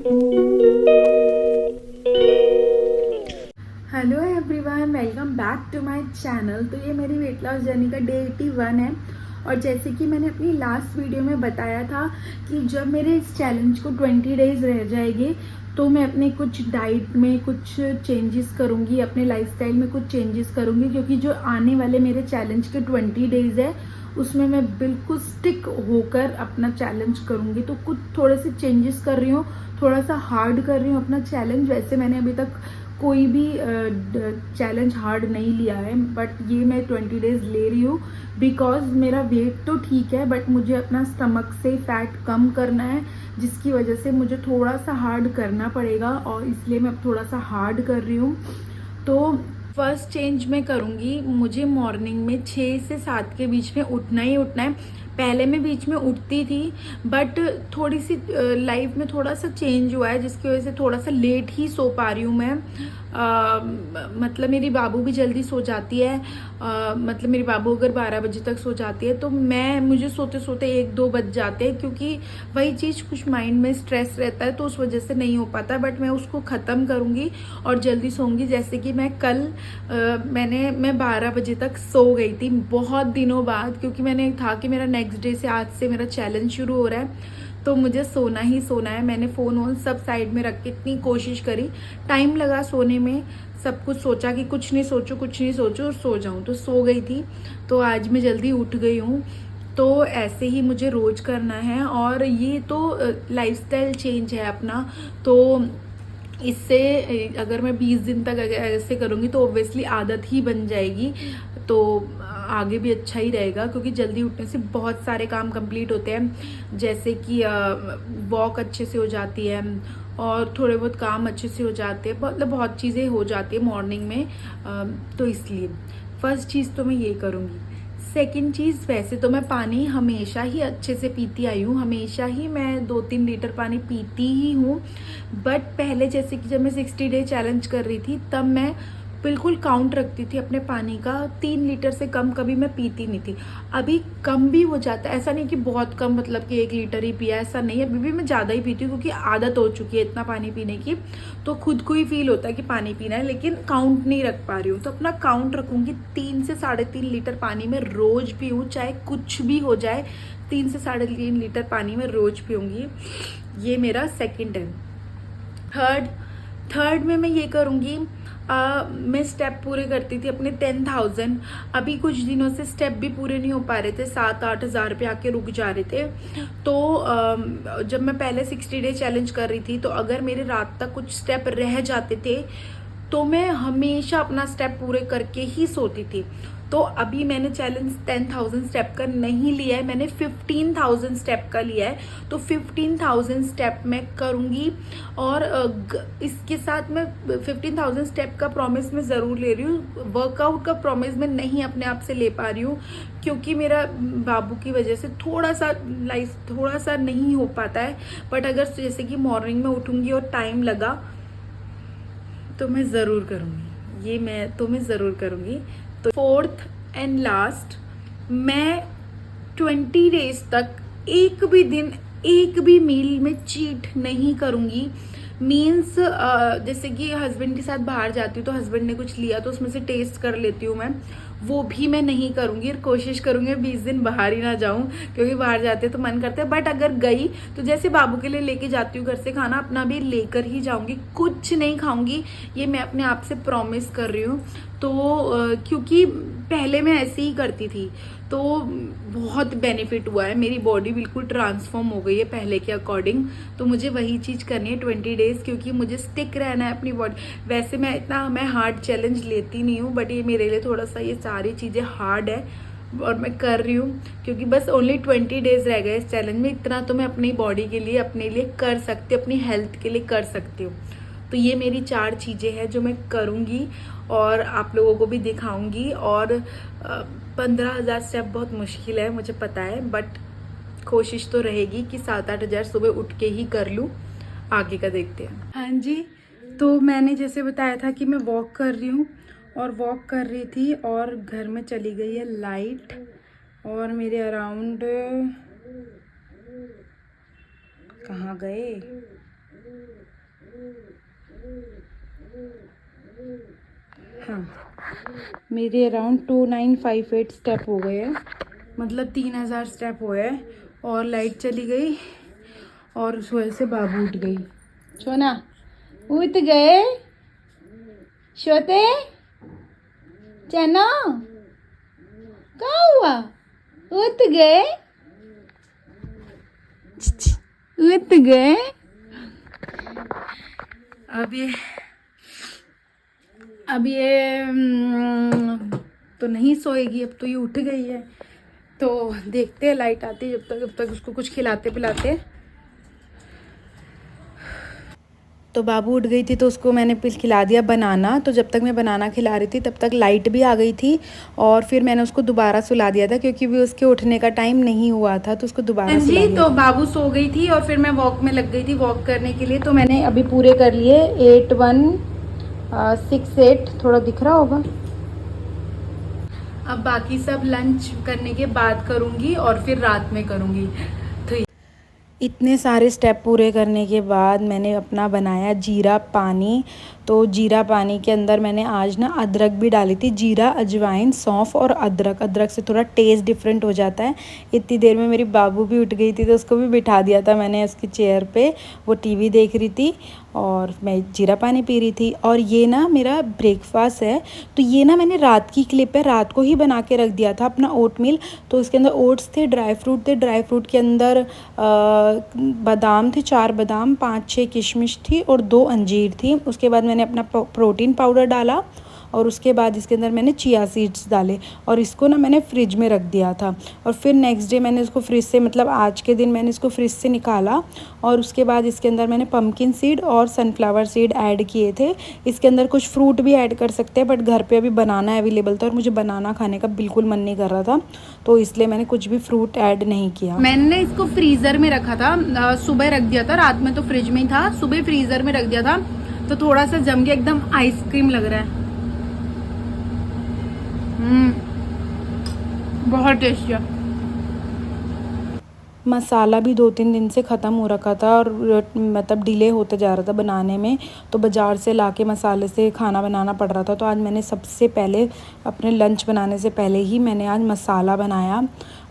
Hello everyone, welcome back to my channel. तो ये मेरी वेट लॉस जर्नी का डे 81 है। और जैसे कि मैंने अपनी लास्ट वीडियो में बताया था कि जब मेरे इस चैलेंज को 20 डेज रह जाएंगे तो मैं अपने कुछ डाइट में कुछ चेंजेस करूँगी, अपने लाइफस्टाइल में कुछ चेंजेस करूँगी, क्योंकि जो आने वाले मेरे चैलेंज के 20 डेज है उसमें मैं बिल्कुल स्टिक होकर अपना चैलेंज करूँगी। तो कुछ थोड़े से चेंजेस कर रही हूँ, थोड़ा सा हार्ड कर रही हूँ अपना चैलेंज। वैसे मैंने अभी तक कोई भी चैलेंज हार्ड नहीं लिया है, बट ये मैं 20 डेज ले रही हूँ बिकॉज मेरा वेट तो ठीक है बट मुझे अपना स्टमक से फैट कम करना है, जिसकी वजह से मुझे थोड़ा सा हार्ड करना पड़ेगा और इसलिए मैं अब थोड़ा सा हार्ड कर रही हूँ। तो फर्स्ट चेंज मैं करूँगी, मुझे मॉर्निंग में 6 से 7 के बीच में उठना ही उठना है। पहले मैं बीच में उठती थी बट थोड़ी सी लाइफ में थोड़ा सा चेंज हुआ है, जिसकी वजह से थोड़ा सा लेट ही सो पा रही हूँ मैं। मतलब मेरी बाबू भी जल्दी सो जाती है। मतलब मेरी बाबू अगर 12 बजे तक सो जाती है तो मुझे सोते सोते 1-2 बज जाते हैं, क्योंकि वही चीज़ कुछ माइंड में स्ट्रेस रहता है तो उस वजह से नहीं हो पाता। बट मैं उसको ख़त्म करूँगी और जल्दी सोऊंगी। जैसे कि मैं कल मैं 12 बजे तक सो गई थी बहुत दिनों बाद, क्योंकि मैंने था कि मेरा नेक्स्ट डे से आज से मेरा चैलेंज शुरू हो रहा है तो मुझे सोना ही सोना है। मैंने फ़ोन वोन सब साइड में रख के इतनी कोशिश करी, टाइम लगा सोने में, सब कुछ सोचा कि कुछ नहीं सोचूं और सो जाऊं, तो सो गई थी। तो आज मैं जल्दी उठ गई हूँ। तो ऐसे ही मुझे रोज करना है और ये तो लाइफस्टाइल चेंज है अपना। तो इससे अगर मैं 20 दिन तक अगर ऐसे करूँगी तो ऑब्वियसली आदत ही बन जाएगी, तो आगे भी अच्छा ही रहेगा, क्योंकि जल्दी उठने से बहुत सारे काम कंप्लीट होते हैं। जैसे कि वॉक अच्छे से हो जाती है और थोड़े बहुत काम अच्छे से हो जाते हैं, मतलब बहुत चीज़ें हो जाती है मॉर्निंग में। तो इसलिए फर्स्ट चीज़ तो मैं ये करूँगी। सेकंड चीज़, वैसे तो मैं पानी हमेशा ही अच्छे से पीती आई हूँ, हमेशा ही मैं 2-3 लीटर पानी पीती ही हूँ। बट पहले जैसे कि जब मैं 60 डे चैलेंज कर रही थी तब मैं बिल्कुल काउंट रखती थी अपने पानी का, 3 लीटर से कम कभी मैं पीती नहीं थी। अभी कम भी हो जाता है, ऐसा नहीं कि बहुत कम मतलब कि 1 लीटर ही पिया, ऐसा नहीं है। अभी भी मैं ज़्यादा ही पीती हूँ क्योंकि आदत हो चुकी है इतना पानी पीने की, तो खुद को ही फील होता है कि पानी पीना है, लेकिन काउंट नहीं रख पा रही हूँ। तो अपना काउंट रखूँगी, 3 से 3.5 लीटर पानी में रोज पीऊँ, चाहे कुछ भी हो जाए, 3 से 3.5 लीटर पानी में रोज पीऊँगी। ये मेरा सेकंड है। थर्ड में मैं ये करूँगी, मैं स्टेप पूरे करती थी अपने 10,000। अभी कुछ दिनों से स्टेप भी पूरे नहीं हो पा रहे थे, 7-8 हज़ार पे आके रुक जा रहे थे। तो जब मैं पहले 60 डे चैलेंज कर रही थी तो अगर मेरे रात तक कुछ स्टेप रह जाते थे तो मैं हमेशा अपना स्टेप पूरे करके ही सोती थी। तो अभी मैंने चैलेंज 10,000 स्टेप का नहीं लिया है, मैंने 15,000 स्टेप का लिया है। तो 15,000 स्टेप मैं करूँगी और इसके साथ मैं 15,000 स्टेप का प्रॉमिस मैं ज़रूर ले रही हूँ। वर्कआउट का प्रॉमिस मैं नहीं अपने आप से ले पा रही हूँ, क्योंकि मेरा बाबू की वजह से थोड़ा सा नहीं हो पाता है। बट अगर जैसे कि मॉर्निंग में उठूँगी और टाइम लगा तो मैं ज़रूर करूँगी, मैं ज़रूर करूँगी। तो फोर्थ एंड लास्ट, मैं 20 डेज तक एक भी दिन एक भी मील में चीट नहीं करूँगी। मीन्स जैसे कि हस्बैंड के साथ बाहर जाती हूँ तो हस्बैंड ने कुछ लिया तो उसमें से टेस्ट कर लेती हूँ मैं, वो भी मैं नहीं करूँगी। और कोशिश करूँगी 20 दिन बाहर ही ना जाऊँ, क्योंकि बाहर जाते तो मन करता है। बट अगर गई तो जैसे बाबू के लिए लेके जाती हूँ घर से खाना, अपना भी लेकर ही जाऊँगी, कुछ नहीं खाऊँगी, ये मैं अपने आप से प्रॉमिस कर रही हूँ। तो क्योंकि पहले मैं ऐसे ही करती थी तो बहुत बेनिफिट हुआ है, मेरी बॉडी बिल्कुल ट्रांसफॉर्म हो गई है पहले के अकॉर्डिंग। तो मुझे वही चीज़ करनी है 20 डेज, क्योंकि मुझे स्टिक रहना है अपनी बॉडी। वैसे मैं हार्ड चैलेंज लेती नहीं हूँ, बट ये मेरे लिए थोड़ा सा ये सारी चीज़ें हार्ड है और मैं कर रही हूँ, क्योंकि बस ओनली 20 डेज रह गए इस चैलेंज में। इतना तो मैं अपनी बॉडी के लिए, अपने लिए कर सकती हूँ, अपनी हेल्थ के लिए कर सकती हूँ। तो ये मेरी 4 चीज़ें हैं जो मैं करूँगी और आप लोगों को भी दिखाऊंगी। और 15,000 स्टेप बहुत मुश्किल है मुझे पता है, बट कोशिश तो रहेगी कि 7-8 हज़ार सुबह उठ के ही कर लूँ। आगे का देखते हैं। हाँ जी, तो मैंने जैसे बताया था कि मैं वॉक कर रही हूँ और वॉक कर रही थी और घर में चली गई है लाइट, और मेरे अराउंड कहाँ गए हाँ, मेरे अराउंड 2958 स्टेप हो गए हैं, मतलब 3000 स्टेप हुए हैं। और लाइट चली गई और उस वजह से बाबू उठ गई। सोना उठ गए, सोते चना क्या हुआ, उठ गए, उठ गए। अब ये तो नहीं सोएगी, अब तो ये उठ गई है। तो देखते हैं लाइट आती है, जब तक उसको कुछ खिलाते पिलाते। तो बाबू उठ गई थी तो उसको मैंने खिला दिया बनाना। तो जब तक मैं बनाना खिला रही थी तब तक लाइट भी आ गई थी और फिर मैंने उसको दोबारा सुला दिया था क्योंकि भी उसके उठने का टाइम नहीं हुआ था, तो उसको दोबारा सुला दिया। तो बाबू सो गई थी और फिर मैं वॉक में लग गई थी वॉक करने के लिए। तो मैंने अभी पूरे कर लिए 8168, थोड़ा दिख रहा होगा। अब बाकी सब लंच करने के बाद करूँगी और फिर रात में करूँगी। तो इतने सारे स्टेप पूरे करने के बाद मैंने अपना बनाया जीरा पानी। तो जीरा पानी के अंदर मैंने आज ना अदरक भी डाली थी, जीरा अजवाइन सौंफ और अदरक से थोड़ा टेस्ट डिफरेंट हो जाता है। इतनी देर में मेरी बाबू भी उठ गई थी तो उसको भी बिठा दिया था मैंने उसकी चेयर पे, वो टीवी देख रही थी और मैं जीरा पानी पी रही थी। और ये ना मेरा ब्रेकफास्ट है, तो ये ना मैंने रात की क्लिप है, रात को ही बना के रख दिया था अपना ओट मील। तो उसके अंदर ओट्स थे, ड्राई फ्रूट थे, ड्राई फ्रूट के अंदर बादाम थे, 4 बादाम, 5-6 किशमिश थी और 2 अंजीर थी। उसके बाद मैंने अपना प्रोटीन पाउडर डाला और उसके बाद इसके अंदर मैंने चिया सीड्स डाले और इसको ना मैंने फ्रिज में रख दिया था। और फिर नेक्स्ट डे मैंने इसको फ्रिज से, मतलब आज के दिन मैंने इसको फ्रिज से निकाला और उसके बाद इसके अंदर मैंने पम्पकिन सीड और सनफ्लावर सीड ऐड किए थे। इसके अंदर कुछ फ्रूट भी ऐड कर सकते हैं बट घर पे अभी बनाना अवेलेबल था और मुझे बनाना खाने का बिल्कुल मन नहीं कर रहा था, तो इसलिए मैंने कुछ भी फ्रूट ऐड नहीं किया। मैंने इसको फ्रीज़र में रखा था, सुबह रख दिया था, रात में तो फ्रिज में ही था, सुबह फ्रीज़र में रख दिया था। तो थोड़ा सा जम के एकदम आइसक्रीम लग रहा है। बहुत टेस्टी है। मसाला भी 2-3 दिन से ख़त्म हो रखा था और मतलब डिले होते जा रहा था बनाने में, तो बाज़ार से लाके मसाले से खाना बनाना पड़ रहा था। तो आज मैंने सबसे पहले अपने लंच बनाने से पहले ही मैंने आज मसाला बनाया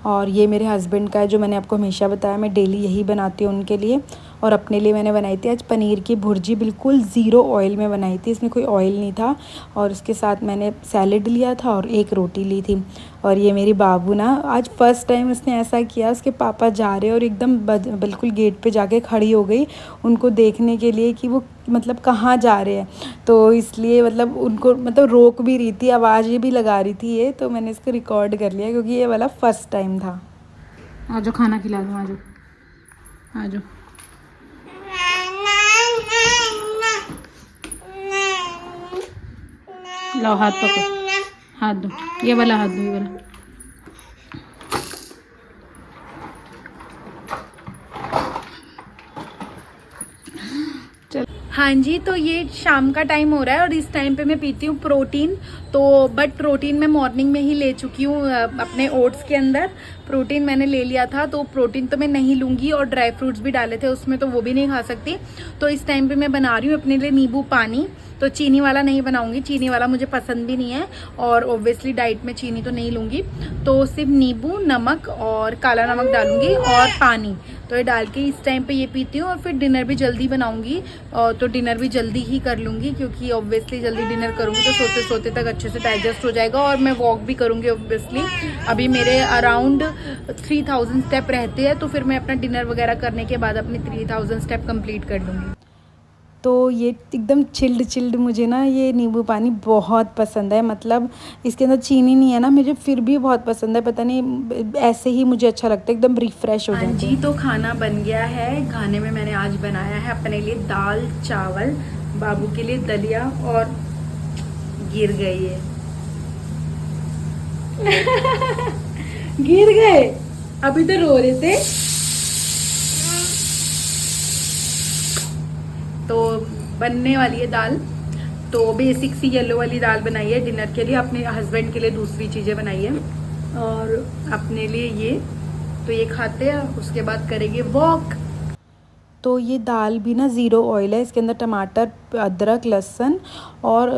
और ये मेरे हस्बैंड का है, जो मैंने आपको हमेशा बताया मैं डेली यही बनाती हूँ उनके लिए। और अपने लिए मैंने बनाई थी आज पनीर की भुर्जी, बिल्कुल ज़ीरो ऑयल में बनाई थी, इसमें कोई ऑयल नहीं था। और उसके साथ मैंने सैलेड लिया था और 1 रोटी ली थी। और ये मेरी बाबू ना आज फ़र्स्ट टाइम उसने ऐसा किया, उसके पापा जा रहे और एकदम बिल्कुल गेट पे जाके खड़ी हो गई उनको देखने के लिए कि वो मतलब कहाँ जा रहे हैं। तो इसलिए मतलब उनको मतलब रोक भी रही थी, आवाज़ भी लगा रही थी ये, तो मैंने इसको रिकॉर्ड कर लिया क्योंकि ये वाला फ़र्स्ट टाइम था। आ जाओ खाना खिला दूँ, आ जाओ आ जाओ। लो हाथ पकड़ो, हाथ दो, ये वाला हाथ दो, ये वाला। हाँ जी, तो ये शाम का टाइम हो रहा है और इस टाइम पे मैं पीती हूँ प्रोटीन। तो बट प्रोटीन मैं मॉर्निंग में ही ले चुकी हूँ, अपने ओट्स के अंदर प्रोटीन मैंने ले लिया था, तो प्रोटीन तो मैं नहीं लूँगी और ड्राई फ्रूट्स भी डाले थे उसमें, तो वो भी नहीं खा सकती। तो इस टाइम पे मैं बना रही हूँ अपने लिए नींबू पानी। तो चीनी वाला नहीं बनाऊंगी, चीनी वाला मुझे पसंद भी नहीं है और ऑब्वियसली डाइट में चीनी तो नहीं लूँगी। तो सिर्फ नींबू, नमक और काला नमक डालूंगी और पानी, तो ये डाल के इस टाइम पे ये पीती हूँ। और फिर डिनर भी जल्दी बनाऊंगी और तो डिनर भी जल्दी ही कर लूँगी क्योंकि ऑब्वियसली जल्दी डिनर करूँगी तो सोते सोते तक अच्छे से डाइजेस्ट हो जाएगा। और मैं वॉक भी करूँगी ऑब्वियसली, अभी मेरे अराउंड 3000 स्टेप रहते हैं, तो फिर मैं अपना डिनर वगैरह करने के बाद अपनी 3000 स्टेप कंप्लीट कर लूँगी। तो ये एकदम चिल्ड मुझे ना ये नींबू पानी बहुत पसंद है, मतलब इसके अंदर चीनी नहीं है ना, मुझे फिर भी बहुत पसंद है, पता नहीं ऐसे ही मुझे अच्छा लगता है, एकदम रिफ़्रेश हो जाता है। जी, तो खाना बन गया है। खाने में मैंने आज बनाया है अपने लिए दाल चावल, बाबू के लिए दलिया और गिर गई है गिर गए, अभी तो रो रहे थे। तो बनने वाली है दाल, तो बेसिक सी येलो वाली दाल बनाई है डिनर के लिए, अपने हस्बैंड के लिए दूसरी चीज़ें बनाई है और अपने लिए ये, तो ये खाते हैं उसके बाद करेंगे वॉक। तो ये दाल भी ना ज़ीरो ऑयल है, इसके अंदर टमाटर, अदरक, लहसुन और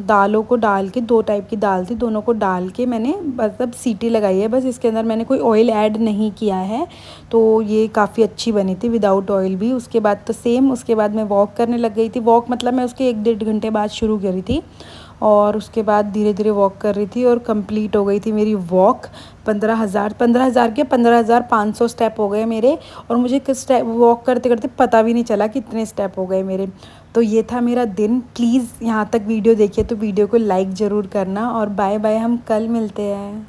दालों को डाल के, 2 टाइप की दाल थी, दोनों को डाल के मैंने मतलब सीटी लगाई है बस। इसके अंदर मैंने कोई ऑयल ऐड नहीं किया है, तो ये काफ़ी अच्छी बनी थी विदाउट ऑयल भी। उसके बाद तो सेम, उसके बाद मैं वॉक करने लग गई थी। वॉक मतलब मैं उसके 1-1.5 घंटे बाद शुरू करी थी और उसके बाद धीरे धीरे वॉक कर रही थी और कंप्लीट हो गई थी मेरी वॉक। 15,000 के 15,500 स्टेप हो गए मेरे, और मुझे किस स्टेप वॉक करते करते पता भी नहीं चला कितने स्टेप हो गए मेरे। तो ये था मेरा दिन। प्लीज़ यहाँ तक वीडियो देखिए तो वीडियो को लाइक ज़रूर करना, और बाय बाय, हम कल मिलते हैं।